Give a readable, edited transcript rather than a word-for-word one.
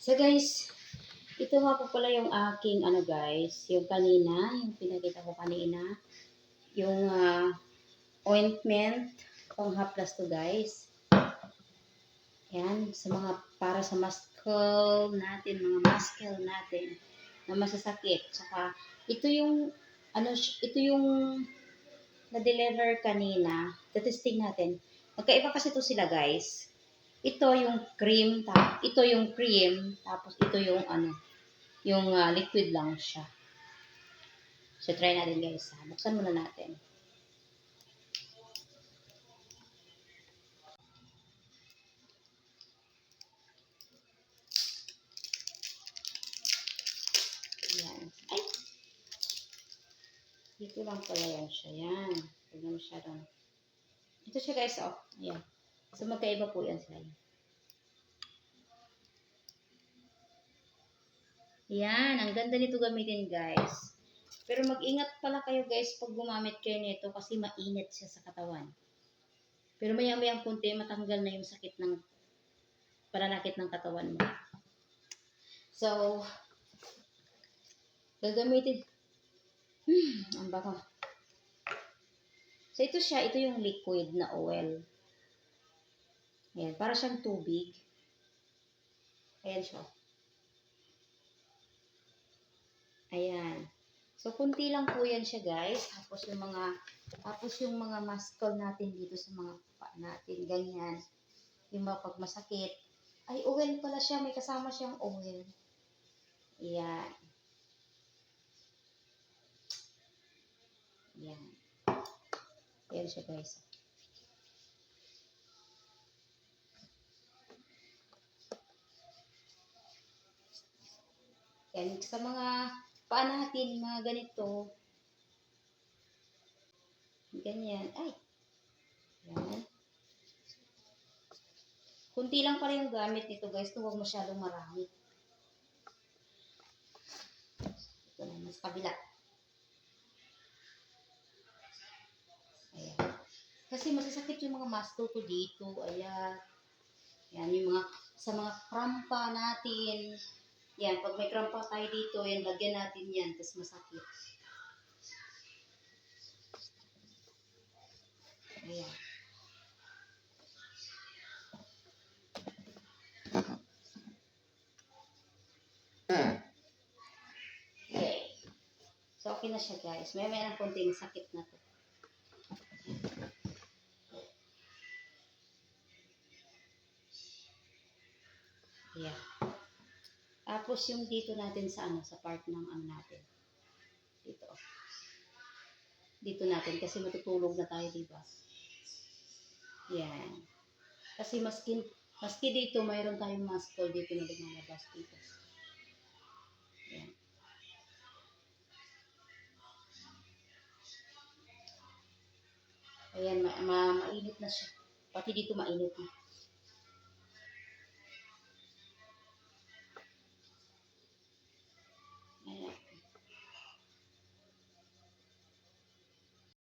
So guys, ito nga po pala yung aking guys, yung kanina, yung pinakita ko kanina, yung ointment pang haplas to guys. Yan, sa mga para sa muscle natin, mga muscle natin na masasakit. Tsaka ito yung ito yung na-deliver kanina. Testing natin. Magkaiba kasi to sila guys. Ito yung cream, ito yung cream, tapos ito yung yung liquid lang siya. So, try natin guys. Buksan muna natin. Ayan. Ay! Dito lang pala yan siya. Yan. Huwag na masyadong. Ito siya guys, oh. Ayan. So, magkaiba po yan sila. Yan. Ang ganda nito gamitin guys. Pero mag-ingat pala kayo guys pag gumamit kayo nito kasi mainit siya sa katawan. Pero maya-maya kunti, matanggal na yung sakit ng pananakit ng katawan mo. So, gagamitin. Ang baka. So, ito siya. Ito yung liquid na oil. Ayan. Para siyang tubig. Ayan siya. Ayan. So, kunti lang po yan siya, guys. Tapos yung mga muscle natin dito sa mga pa natin. Ganyan. Yung mga pag masakit. Ay, oil pala siya. May kasama siyang oil. Ayan. Ayan. Ayan siya, guys. Yan, sa mga paa natin, mga ganito. Ganyan. Ay. Yan. Kunti lang pala yung gamit nito, guys. Huwag masyadong marami. Ito na, mas kabila. Ayan. Kasi masasakit yung mga muscle ko dito. Ayan. Yan, yung mga, sa mga krampa natin. Yan, pag may krampa tayo dito, yan, lagyan natin yan, tapos masakit. Ayan. Okay. So, okay na siya, guys. May ng konting sakit na to. Ayan. Tapos, yung dito natin sa sa part ng natin. Dito. Dito natin, kasi matutulog na tayo, diba? Yan. Kasi maski dito, mayroon tayong muscle dito na lumalabas dito. Yan. Ayan, mainit na siya. Pati dito mainit na.